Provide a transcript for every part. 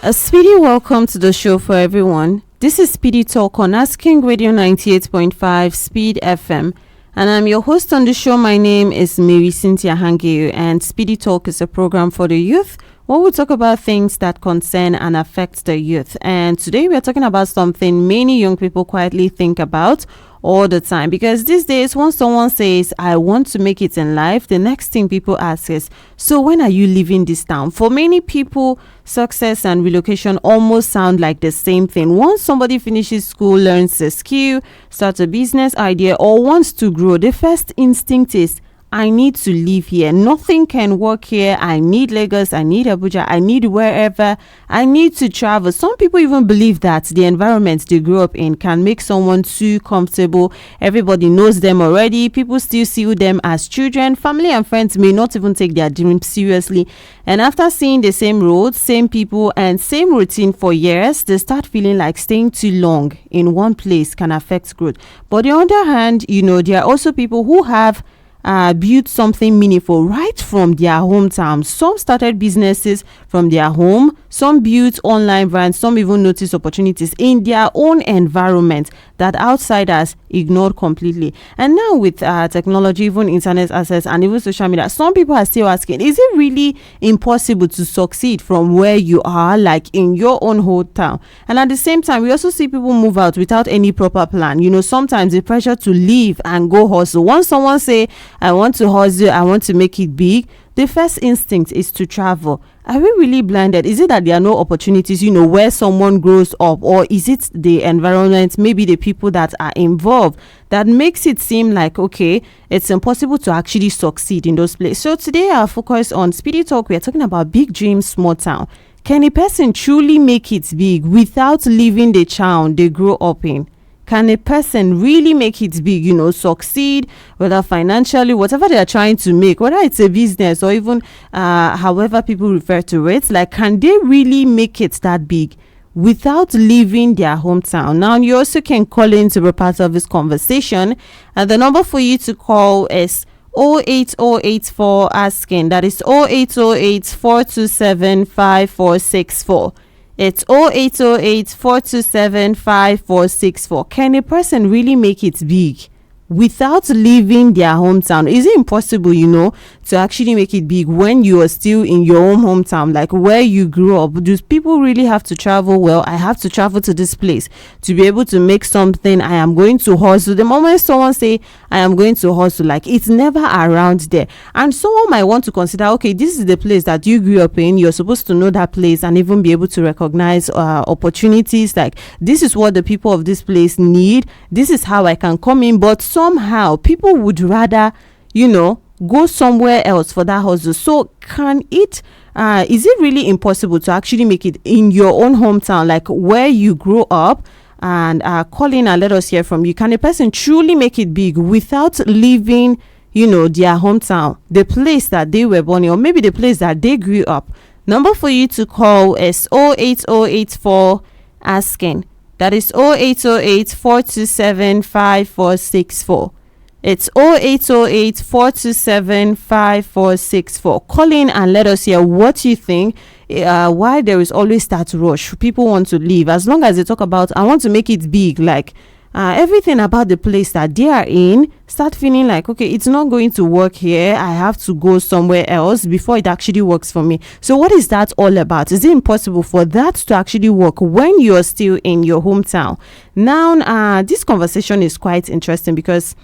A speedy welcome to the show for everyone. This is SPEEDy Talk on Asking Radio 98.5 Speed FM. And I'm your host on the show. My name is Marysyntia Hangeior, and SPEEDy Talk is a program for the youth where we talk about things that concern and affect the youth. And today we are talking about something many young people quietly think about all the time, because these days when someone says I want to make it in life, the next thing people ask is, so when are you leaving this town? For many people, success and relocation almost sound like the same thing. Once somebody finishes school, learns a skill, starts a business idea, or wants to grow, the first instinct is, I need to live here. Nothing can work here. I need Lagos. I need Abuja. I need wherever. I need to travel. Some people even believe that the environment they grew up in can make someone too comfortable. Everybody knows them already. People still see them as children. Family and friends may not even take their dreams seriously. And after seeing the same roads, same people, and same routine for years, they start feeling like staying too long in one place can affect growth. But on the other hand, there are also people who have built something meaningful right from their hometown. Some started businesses from their home, some built online brands, some even noticed opportunities in their own environment that outsiders ignored completely. And now with technology, even internet access and even social media, some people are still asking, is it really impossible to succeed from where you are, like in your own hometown? And at the same time, we also see people move out without any proper plan. Sometimes the pressure to leave and go hustle. Once someone say, I want to hustle, I want to make it big, the first instinct is to travel. Are we really blinded? Is it that there are no opportunities, where someone grows up? Or is it the environment, maybe the people that are involved, that makes it seem like, okay, it's impossible to actually succeed in those places? So today our focus on SPEEDy Talk, we are talking about big dreams, small town. Can a person truly make it big without leaving the town they grew up in? Can a person really make it big, succeed, whether financially, whatever they are trying to make, whether it's a business or even however people refer to it, like, can they really make it that big without leaving their hometown? Now, you also can call in to be part of this conversation, and the number for you to call is 08084 asking. That is 0808 427 5464. It's 0808 427 5464. Can a person really make it big without leaving their hometown? Is it impossible, to actually make it big when you are still in your own hometown, like where you grew up? Do people really have to travel? Well, I have to travel to this place to be able to make something. I am going to hustle. The moment someone say I am going to hustle, like, it's never around there. And someone might want to consider, okay, this is the place that you grew up in. You're supposed to know that place and even be able to recognize opportunities. Like, this is what the people of this place need. This is how I can come in. But somehow people would rather, go somewhere else for that hustle. So can it is it really impossible to actually make it in your own hometown, like where you grew up? And call in and let us hear from you. Can a person truly make it big without leaving, their hometown, the place that they were born in, or maybe the place that they grew up? Number for you to call is 08084 asking. That is 0808 427 5464. It's 0808 427 5464. Call in and let us hear what you think. Why there is always that rush. People want to leave. As long as they talk about, I want to make it big, like everything about the place that they are in, start feeling like, okay, it's not going to work here. I have to go somewhere else before it actually works for me. So what is that all about? Is it impossible for that to actually work when you're still in your hometown? Now, this conversation is quite interesting because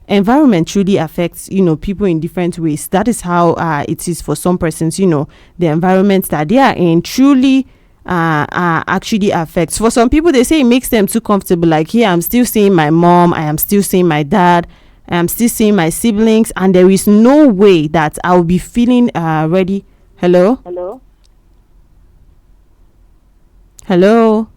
environment truly affects people in different ways. That is how it is for some persons. The environment that they are in truly actually affects. For some people, they say it makes them too comfortable, like, here I'm still seeing my mom, I am still seeing my dad, I'm still seeing my siblings, and there is no way that I'll be feeling ready. Hello? Hello?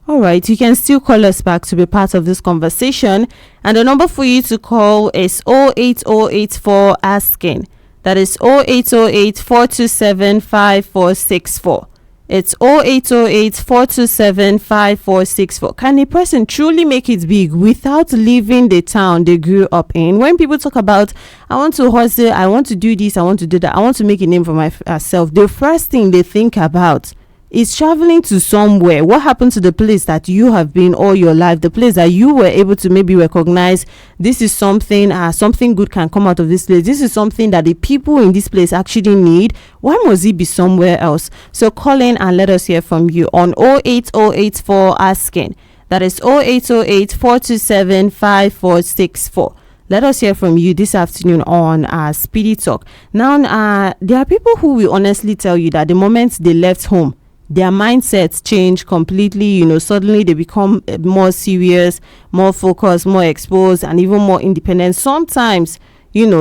All right, you can still call us back to be part of this conversation. And the number for you to call is 08084 asking. That is 0808 427 5464. It's 0808 427 5464. Can a person truly make it big without leaving the town they grew up in? When people talk about, I want to hustle, I want to do this, I want to do that, I want to make a name for myself, the first thing they think about is traveling to somewhere. What happened to the place that you have been all your life, the place that you were able to maybe recognize this is something good can come out of this place, this is something that the people in this place actually need? Why must it be somewhere else? So call in and let us hear from you on 08084 asking. That is 0808 427 5464. Let us hear from you this afternoon on Speedy Talk. Now, there are people who will honestly tell you that the moment they left home, their mindsets change completely. Suddenly they become more serious, more focused, more exposed, and even more independent. Sometimes,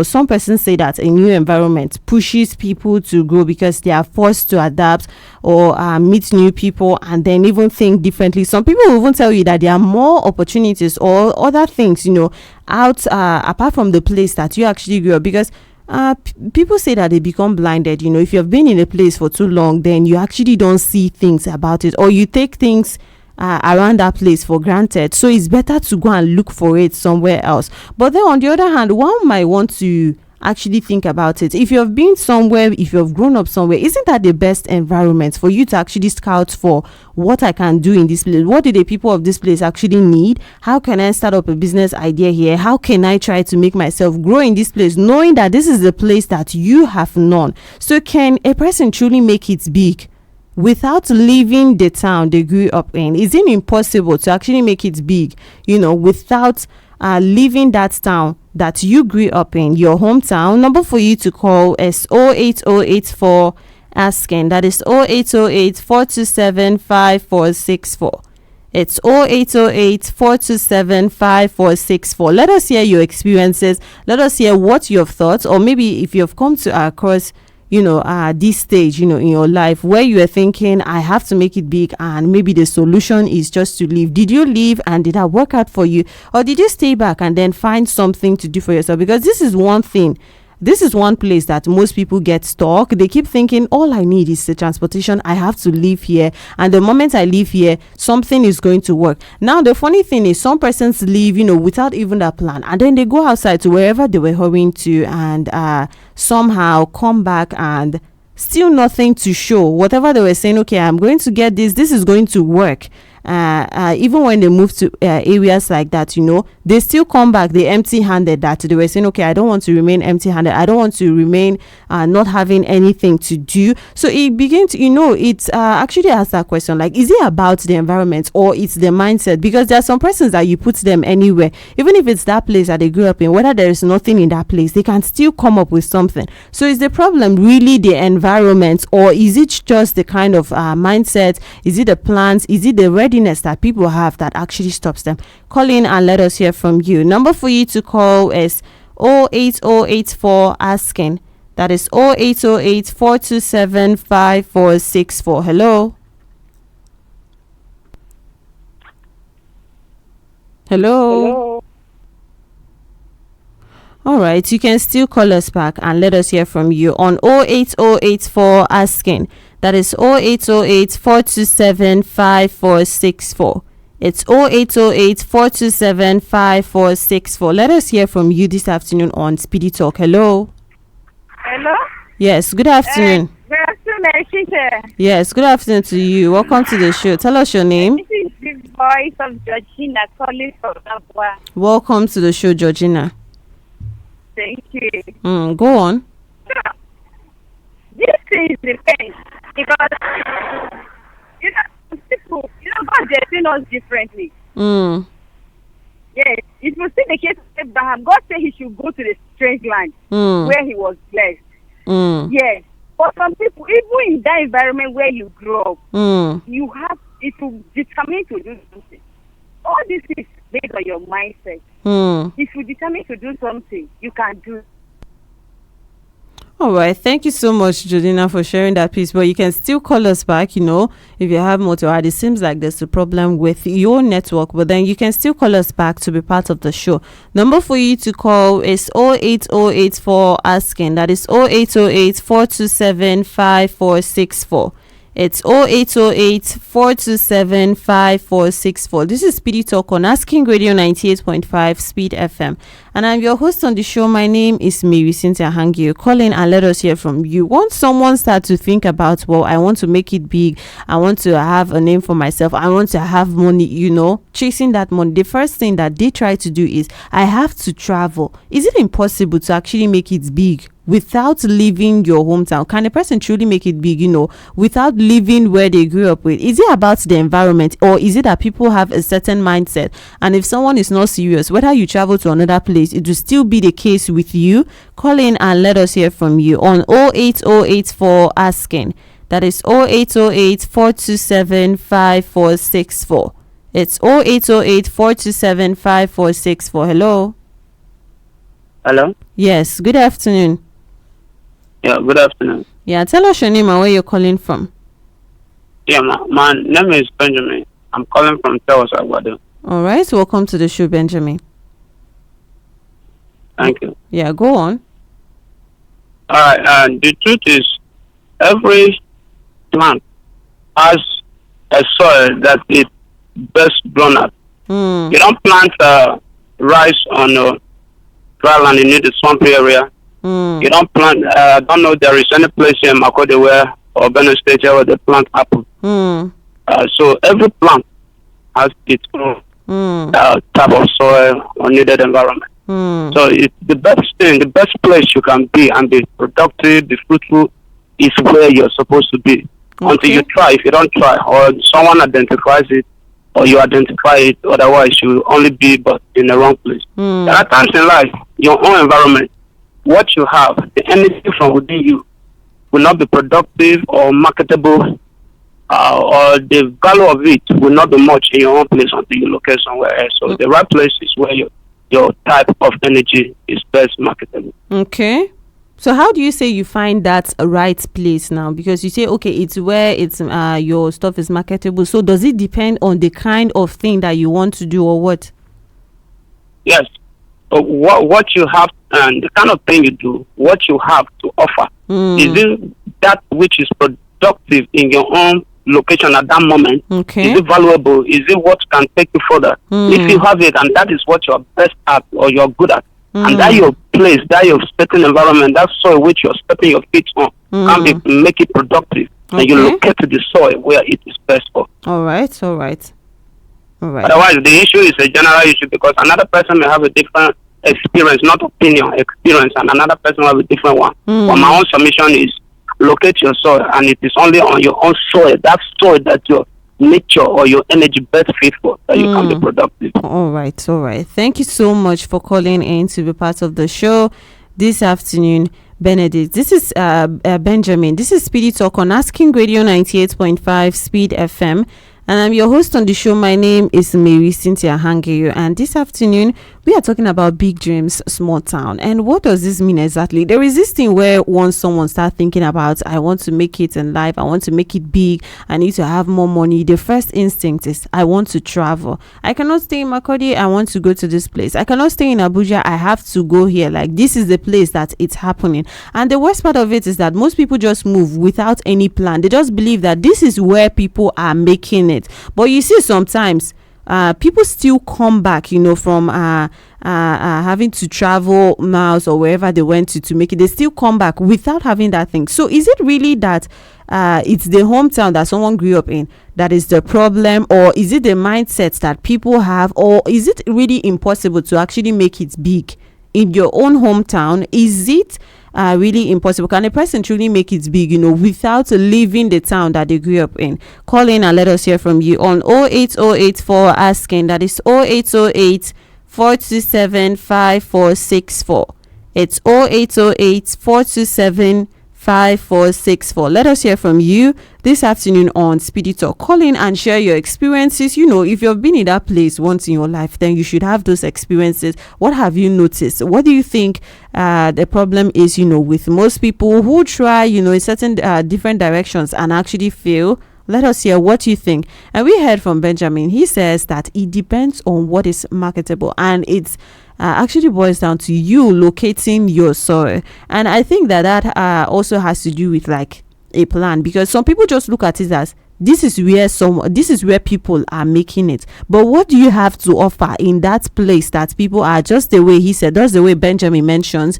some persons say that a new environment pushes people to grow because they are forced to adapt or meet new people and then even think differently. Some people will even tell you that there are more opportunities or other things, out apart from the place that you actually grew up, because people say that they become blinded. If you've been in a place for too long, then you actually don't see things about it, or you take things around that place for granted. So it's better to go and look for it somewhere else. But then on the other hand, one might want to actually think about it. If you've been somewhere, if you've grown up somewhere, isn't that the best environment for you to actually scout for what I can do in this place? What do the people of this place actually need? How can I start up a business idea here? How can I try to make myself grow in this place, knowing that this is the place that you have known? So can a person truly make it big without leaving the town they grew up in? Is it impossible to actually make it big, without leaving that town that you grew up in, your hometown? Number for you to call is 08084 asking. That is 0808 427 5464. It's 0808 427 5464. Let us hear your experiences. Let us hear what you've thought, or maybe if you've come to across this stage, in your life where you are thinking, I have to make it big, and maybe the solution is just to leave. Did you leave and did that work out for you? Or did you stay back and then find something to do for yourself? Because this is one thing. This is one place that most people get stuck. They keep thinking, all I need is the transportation. I have to live here. And the moment I live here, something is going to work. Now, the funny thing is some persons leave, without even that plan. And then they go outside to wherever they were hurrying to and somehow come back and still nothing to show. Whatever they were saying, okay, I'm going to get this. This is going to work. Even when they move to areas like that, they still come back, they empty-handed, that they were saying, okay, I don't want to remain empty-handed. I don't want to remain not having anything to do. So it begins, it's actually asked that question, like, is it about the environment or it's the mindset? Because there are some persons that you put them anywhere, even if it's that place that they grew up in, whether there is nothing in that place, they can still come up with something. So is the problem really the environment, or is it just the kind of mindset? Is it the plans? Is it the readiness that people have that actually stops them? Call in and let us hear from you. Number for you to call is 08084 asking. That is 0808 427 5464. Hello. Hello. All right, you can still call us back and let us hear from you on 08084 asking. That is 0808 427 5464. It's 0808 427 5464. Let us hear from you this afternoon on Speedy Talk. Hello. Hello. Yes, good afternoon. Good afternoon, Marysyntia. Yes, good afternoon to you. Welcome to the show. Tell us your name. This is the voice of Georgina calling from Abua. Welcome to the show, Georgina. Thank you. Go on. This is the thing, because people, God has seen us differently. Yes, it was still the case of Abraham. God said he should go to the strange land where he was blessed. Yes, but some people, even in that environment where you grew up, you have it to determine to do something. All this is based on your mindset. If you determine to do something, you can do. All right. Thank you so much, Jodina, for sharing that piece. But you can still call us back, if you have more to add. It seems like there's a problem with your network, but then you can still call us back to be part of the show. Number for you to call is 08084 asking. That is 0808 427 5464. It's 0808 427 5464. This is Speedy Talk on Asking Radio 98.5 Speed FM. And I'm your host on the show. My name is Marysyntia Hangeior. Call in and let us hear from you. Once someone starts to think about, well, I want to make it big, I want to have a name for myself, I want to have money, chasing that money, the first thing that they try to do is, I have to travel. Is it impossible to actually make it big without leaving your hometown? Can a person truly make it big, without living where they grew up with? Is it about the environment, or is it that people have a certain mindset, and if someone is not serious, whether you travel to another place, it will still be the case with you? Call in and let us hear from you on 08084 asking. That is 0808 427 5464. It's 0808 427 5464. Hello. Hello. Yes. Good afternoon. Yeah, good afternoon. Yeah, tell us your name and where you're calling from. Yeah, my name is Benjamin. I'm calling from Taos, Aguado. All right, welcome to the show, Benjamin. Thank you. Yeah, go on. All right, the truth is, every plant has a soil that is best grown up. You don't plant rice on dry land, you need a swampy area. You don't plant, I don't know there is any place in Makode or Benue State where they plant apple. So every plant has its own type of soil or needed environment. So it's the best thing, the best place you can be and be productive, be fruitful, is where you're supposed to be. Okay. Until you try. If you don't try, or someone identifies it, or you identify it, otherwise you will only be but in the wrong place. There are times in life, your own environment, what you have, the energy from within you will not be productive or marketable, or the value of it will not be much in your own place until you locate somewhere else. So the right place is where your type of energy is best marketable. Okay. So how do you say you find that right place now? Because you say, okay, it's where it's your stuff is marketable. So does it depend on the kind of thing that you want to do, or what? Yes. What you have and the kind of thing you do, what you have to offer, is it that which is productive in your own location at that moment? Okay. Is it valuable? Is it what can take you further? If you have it and that is what you're best at or you're good at, and that your place, that your certain environment, that soil which you're stepping your feet on, can make it productive. Okay. And you locate to the soil where it is best for. All right. Otherwise, the issue is a general issue, because another person may have a different experience, not opinion, experience, and another person will have a different one. But my own submission is locate your soil, and it is only on your own soil, that soil that your nature or your energy best fit for, that you can be productive. All right. Thank you so much for calling in to be part of the show this afternoon, Benedict. This is Benjamin. This is Speedy Talk on Asking Radio 98.5 Speed FM. And I'm your host on the show. My name is Marysyntia Hangeior. And this afternoon, we are talking about big dreams, small town. And what does this mean exactly? There is this thing where once someone starts thinking about, I want to make it in life, I want to make it big, I need to have more money. The first instinct is, I want to travel. I cannot stay in Makode, I want to go to this place. I cannot stay in Abuja, I have to go here. Like, this is the place that it's happening. And the worst part of it is that most people just move without any plan. They just believe that this is where people are making it. But you see, sometimes people still come back, from having to travel miles or wherever they went to make it. They still come back without having that thing. So is it really that it's the hometown that someone grew up in that is the problem, or is it the mindset that people have, or is it really impossible to actually make it big in your own hometown? Is it really impossible? Can a person truly make it big, without leaving the town that they grew up in? Call in and let us hear from you on 08084 asking. That is 0808 427 5464. It's 0808 427 5464. Let us hear from you this afternoon on Speedy Talk. Call in and share your experiences. If you've been in that place once in your life, then you should have those experiences. What have you noticed? What do you think the problem is, with most people who try, in certain different directions and actually fail? Let us hear what you think. And we heard from Benjamin. He says that it depends on what is marketable, and it's actually boils down to you locating your soil. And I think that also has to do with like a plan, because some people just look at it as this is where people are making it, but what do you have to offer in that place that people are, just the way he said, that's the way Benjamin mentions.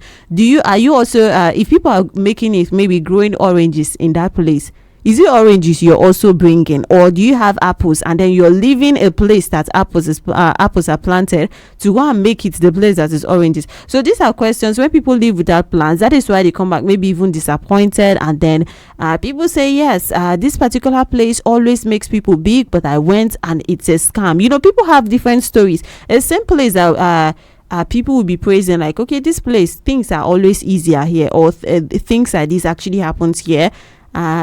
Are you also if people are making it, maybe growing oranges in that place, is it oranges you're also bringing, or do you have apples and then you're leaving a place that apples are planted to go and make it the place that is oranges? So these are questions when people live without plans. That is why they come back maybe even disappointed, and then people say, yes, this particular place always makes people big, but I went and it's a scam. People have different stories. A same place that people will be praising, like, okay, this place, things are always easier here, or things like this actually happens here.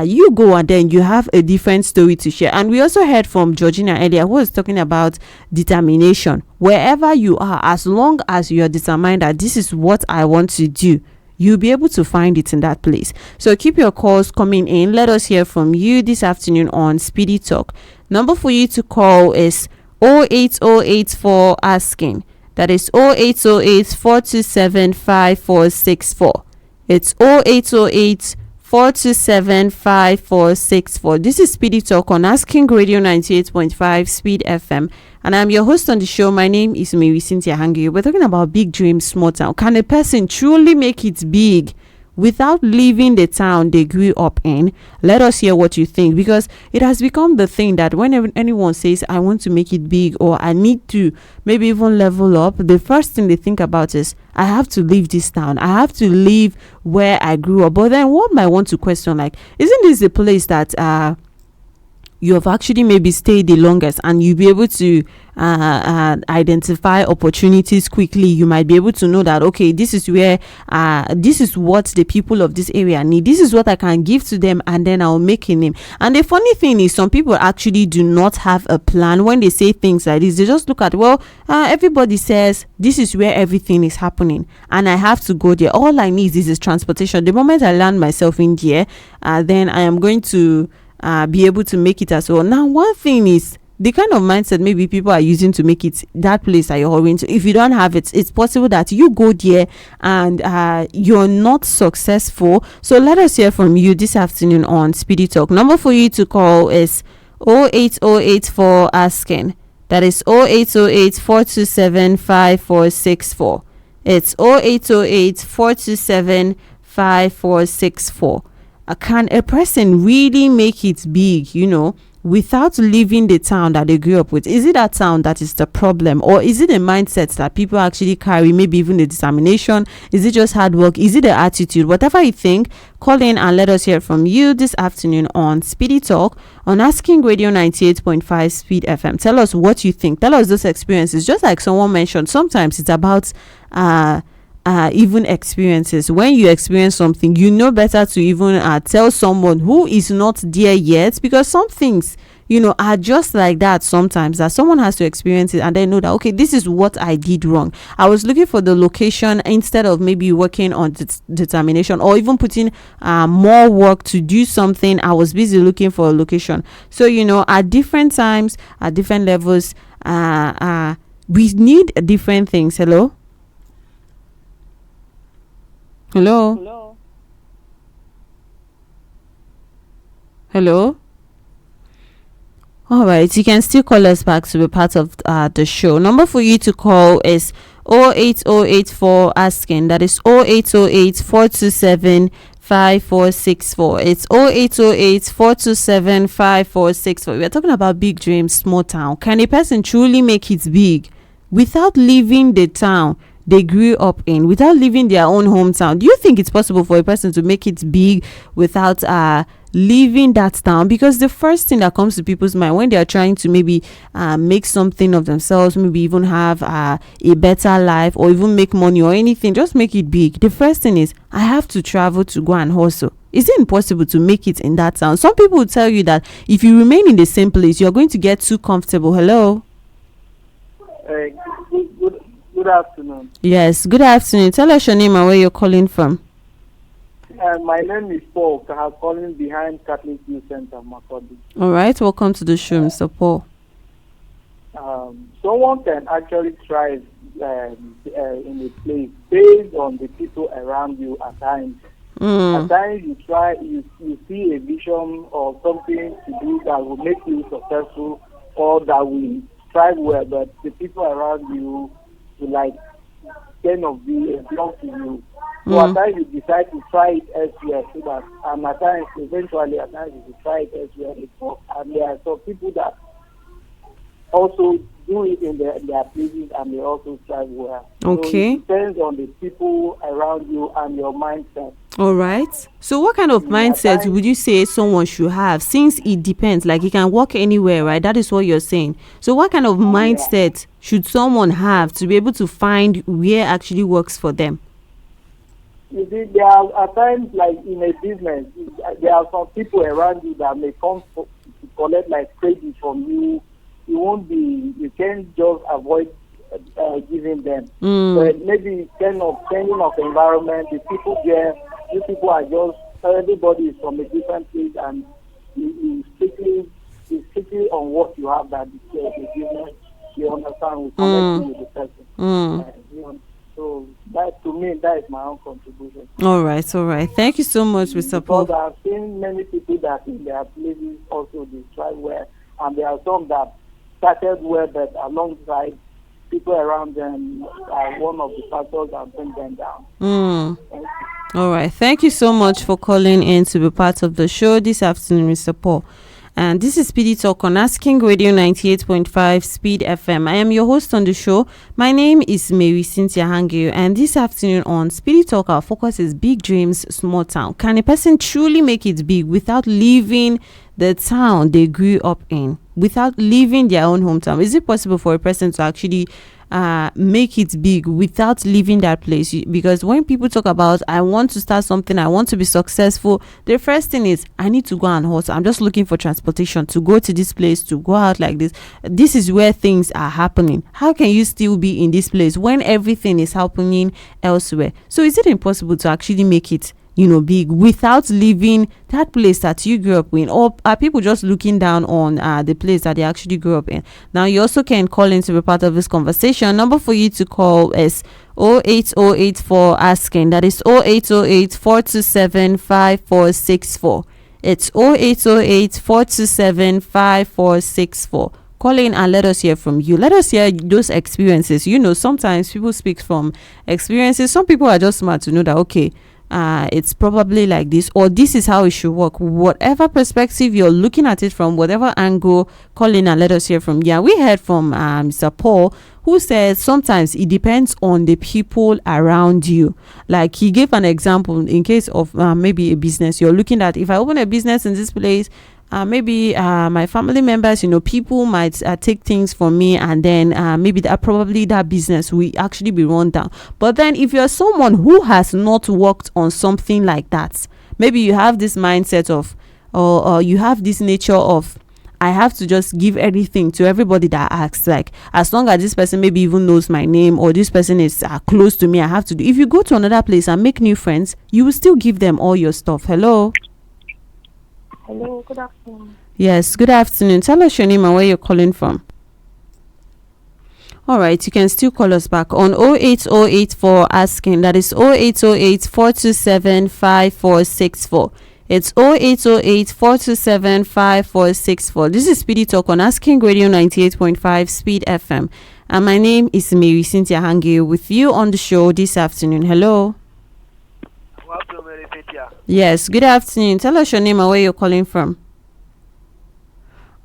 You go and then you have a different story to share. And we also heard from Georgina earlier, who was talking about determination. Wherever you are, as long as you are determined that this is what I want to do, you'll be able to find it in that place. So keep your calls coming in. Let us hear from you this afternoon on Speedy Talk. Number for you to call is 08084 asking. That is 0808 427 5464. It's 0808 427 5464. This is Speedy Talk on Asking Radio 98.5 Speed FM, and I'm your host on the show. My name is Marysyntia Hangeior. We're talking about big dreams, small town. Can a person truly make it big without leaving the town they grew up in? Let us hear what you think, because it has become the thing that whenever anyone says I want to make it big, or I need to maybe even level up, the first thing they think about is I have to leave this town, I have to leave where I grew up. But then one might want to question, like, isn't this the place that you have actually maybe stayed the longest, and you'll be able to identify opportunities quickly? You might be able to know that, okay, this is where this is what the people of this area need, this is what I can give to them, and then I'll make a name. And the funny thing is, some people actually do not have a plan when they say things like this. They just look at, everybody says this is where everything is happening and I have to go there. All I need is transportation. The moment I land myself in there, then I am going to be able to make it as well. Now, one thing is the kind of mindset maybe people are using to make it that place that you're going to. If you don't have it, it's possible that you go there and you're not successful. So let us hear from you this afternoon on Speedy Talk. Number for you to call is 08084 asking. That is 0808 427 5464. It's 0808 427 5464. Can a person really make it big, without leaving the town that they grew up with? Is it that town that is the problem, or is it a mindset that people actually carry, maybe even the determination? Is it just hard work? Is it the attitude? Whatever you think, call in and let us hear from you this afternoon on Speedy Talk on Asking Radio 98.5 Speed FM. Tell us what you think. Tell us those experiences. Just like someone mentioned, sometimes it's about even experiences. When you experience something, better to even tell someone who is not there yet, because some things are just like that sometimes, that someone has to experience it and then know that, okay, this is what I did wrong. I was looking for the location instead of maybe working on determination, or even putting more work to do something. I was busy looking for a location. So at different times, at different levels, we need different things. Hello. All right, you can still call us back to be part of the show. Number for you to call is 08084 asking. That is 0808 427 5464. It's 0808 427 5464. We are talking about big dreams, small town. Can a person truly make it big without leaving the town they grew up in, without leaving their own hometown? Do you think it's possible for a person to make it big without leaving that town? Because the first thing that comes to people's mind when they are trying to maybe make something of themselves, maybe even have a better life, or even make money or anything, just make it big, the first thing is, I have to travel to go and hustle. Is it impossible to make it in that town? Some people will tell you that if you remain in the same place, you're going to get too comfortable. Hello? Good afternoon. Yes, good afternoon. Tell us your name and where you're calling from. My name is Paul. I'm calling behind Catholic Youth Center, Makurdi. All right, welcome to the show, Mr. Paul. Someone can actually thrive in a place based on the people around you at times. At times you see a vision or something to do that will make you successful or that will thrive well, but the people around you will like kind of belong to you. So at times you decide to try it elsewhere so that, and at times eventually you try it elsewhere. And there are some people that also do it in their places and they also thrive well. Okay. So it depends on the people around you and your mindset. All right. So what kind of mindset would you say someone should have, since it depends, like you can work anywhere, right? That is what you're saying. So what kind of mindset should someone have to be able to find where actually works for them? You see, there are at times, like in a business, there are some people around you that may come to collect like credit from you. You can't just avoid giving them. But maybe kind of changing of environment, the people there, these people are just, everybody is from a different place, and you strictly on what you have that the business, you understand, will connect you with the person. So that, to me, that is my own contribution. All right. Thank you so much, Mr. Paul. Because I've seen many people that in their places also they try well, and there are some that started well, but alongside people around them are one of the factors that bring them down. All right. Thank you so much for calling in to be part of the show this afternoon, Mr. Paul. And this is SPEEDy Talk on Asking Radio 98.5 Speed FM. I am your host on the show. My name is Marysyntia Hangeior, and this afternoon on SPEEDy Talk, our focus is big dreams, small town. Can a person truly make it big without leaving the town they grew up in, without leaving their own hometown? Is it possible for a person to actually make it big without leaving that place? Because when people talk about, I want to start something, I want to be successful, the first thing is, I need to go and hustle. I'm just looking for transportation to go to this place, to go out like this. This is where things are happening. How can you still be in this place when everything is happening elsewhere? So is it impossible to actually make it big without leaving that place that you grew up in? Or are people just looking down on the place that they actually grew up in? Now, you also can call in to be part of this conversation. Number for you to call is 08084 asking. That is 0808 427 5464. It's 0808 427 5464. Call in and let us hear from you. Let us hear those experiences. Sometimes people speak from experiences. Some people are just smart to know that, okay, it's probably like this, or this is how it should work. Whatever perspective you're looking at it from, whatever angle, call in and let us hear from you. Yeah, we heard from Mr. Paul, who says sometimes it depends on the people around you. Like he gave an example in case of maybe a business. You're looking at, if I open a business in this place, maybe my family members, people might take things from me, and then maybe probably that business will actually be run down. But then if you're someone who has not worked on something like that, maybe you have this mindset of, or you have this nature of, I have to just give everything to everybody that asks. Like, as long as this person maybe even knows my name, or this person is close to me, I have to do. If you go to another place and make new friends, you will still give them all your stuff. Hello, good afternoon. Yes, good afternoon. Tell us your name and where you're calling from. All right, you can still call us back on 08084 asking. That is 0808 427 5464. It's 0808 427 5464. This is SPEEDy Talk on Asking Radio 98.5 Speed FM. And my name is Marysyntia Hangeior with you on the show this afternoon. Hello. Welcome, Marysyntia. Yes, good afternoon. Tell us your name and where you're calling from.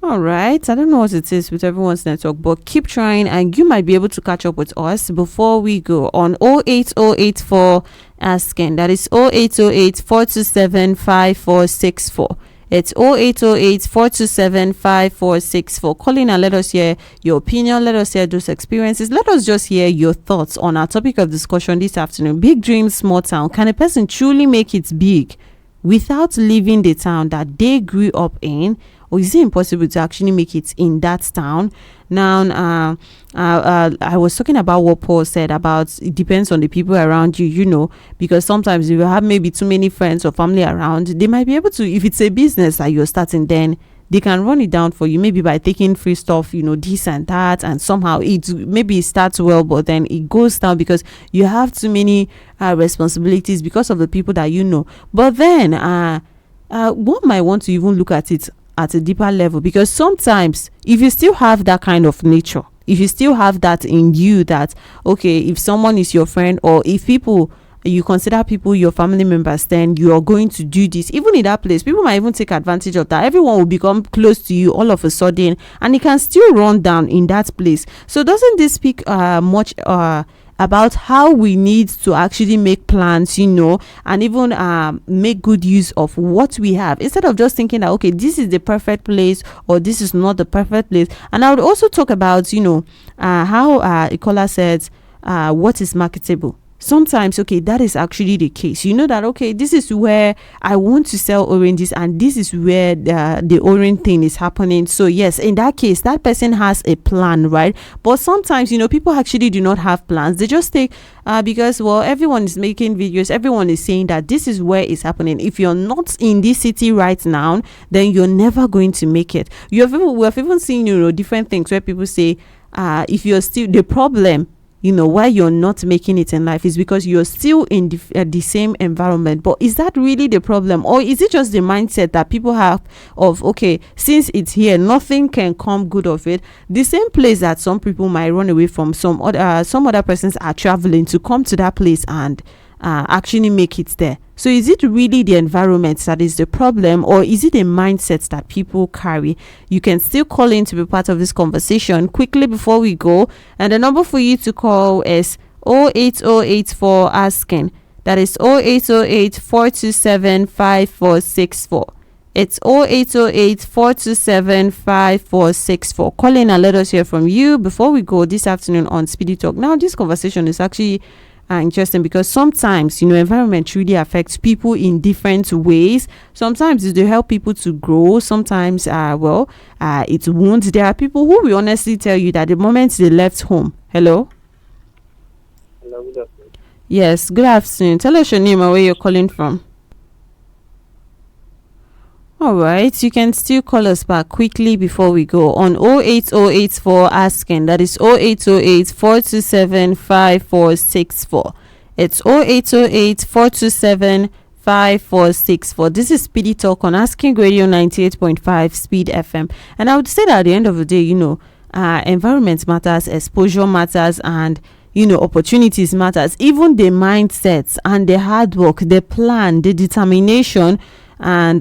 All right. I don't know what it is with everyone's network, but keep trying and you might be able to catch up with us before we go on 08084 asking. That is 0808 427 5464. It's 0808 427 5464. Call in and let us hear your opinion. Let us hear those experiences. Let us just hear your thoughts on our topic of discussion this afternoon. Big dreams, small town. Can a person truly make it big without leaving the town that they grew up in? Or is it impossible to actually make it in that town? Now, I was talking about what Paul said about it depends on the people around you, because sometimes if you have maybe too many friends or family around, they might be able to, if it's a business that you're starting, then they can run it down for you, maybe by taking free stuff, this and that, and somehow it starts well, but then it goes down because you have too many responsibilities because of the people that But then one might want to even look at it at a deeper level, because sometimes if you still have that kind of nature, if you still have that in you, that okay, if someone is your friend, or if you consider people your family members, then you are going to do this. Even in that place, people might even take advantage of that. Everyone will become close to you all of a sudden, and it can still run down in that place. So doesn't this speak much about how we need to actually make plans, and even make good use of what we have, instead of just thinking that okay, this is the perfect place or this is not the perfect place. And I would also talk about how Ikola said what is marketable. Sometimes, okay, that is actually the case. That, okay, this is where I want to sell oranges, and this is where the orange thing is happening. So yes, in that case, that person has a plan, right? But sometimes, people actually do not have plans. They just take because, well, everyone is making videos, everyone is saying that this is where it's happening. If you're not in this city right now, then you're never going to make it. We have even seen, different things where people say, if you're still the problem, why you're not making it in life is because you're still in the same environment. But is that really the problem, or is it just the mindset that people have of, okay, since it's here, nothing can come good of it? The same place that some people might run away from, some other persons are traveling to come to that place and actually make it there. So is it really the environment that is the problem, or is it a mindset that people carry? You can still call in to be part of this conversation quickly before we go. And the number for you to call is 08084 asking. That is 0808 427 5464. It's 0808 427 5464. Call in and let us hear from you before we go this afternoon on Speedy Talk. Now, this conversation is actually interesting because sometimes environment really affects people in different ways. Sometimes it will help people to grow, sometimes it won't. There are people who will honestly tell you that the moment they left home. Hello, Good afternoon. yes, good afternoon. Tell us your name and where you're calling from. All right, you can still call us back quickly before we go on 08084 asking. That is 0808 427 5464. It's 0808 427 5464. This is Speedy Talk on Asking Radio 98.5 Speed FM. And I would say that at the end of the day, environment matters, exposure matters, and opportunities matters. Even the mindsets and the hard work, the plan, the determination, and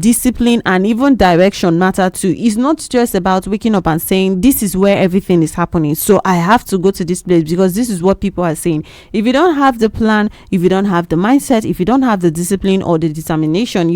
discipline and even direction matter too. It's not just about waking up and saying this is where everything is happening, so I have to go to this place because this is what people are saying. If you don't have the plan, if you don't have the mindset, if you don't have the discipline or the determination,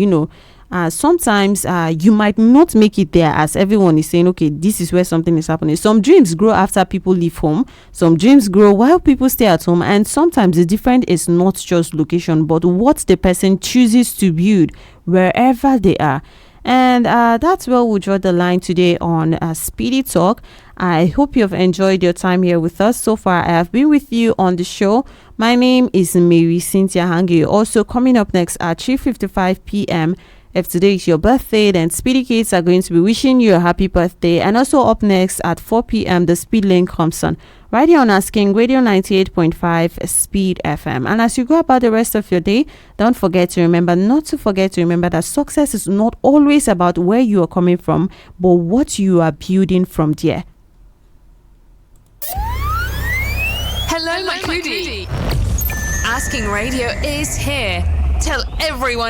sometimes you might not make it there, as everyone is saying, okay, this is where something is happening. Some dreams grow after people leave home, some dreams grow while people stay at home, and sometimes the difference is not just location but what the person chooses to build wherever they are. And that's where we'll draw the line today on Speedy Talk. I hope you've enjoyed your time here with us. So far, I have been with you on the show. My name is Marysyntia Hangeior. Also coming up next at 3:55 p.m. If today is your birthday, then Speedy Kids are going to be wishing you a happy birthday. And also up next at 4 p.m, the Speed Link comes on. Right here on Asking Radio 98.5 Speed FM. And as you go about the rest of your day, don't forget to remember that success is not always about where you are coming from, but what you are building from there. Hello, my Cudi. Asking Radio is here. Tell everyone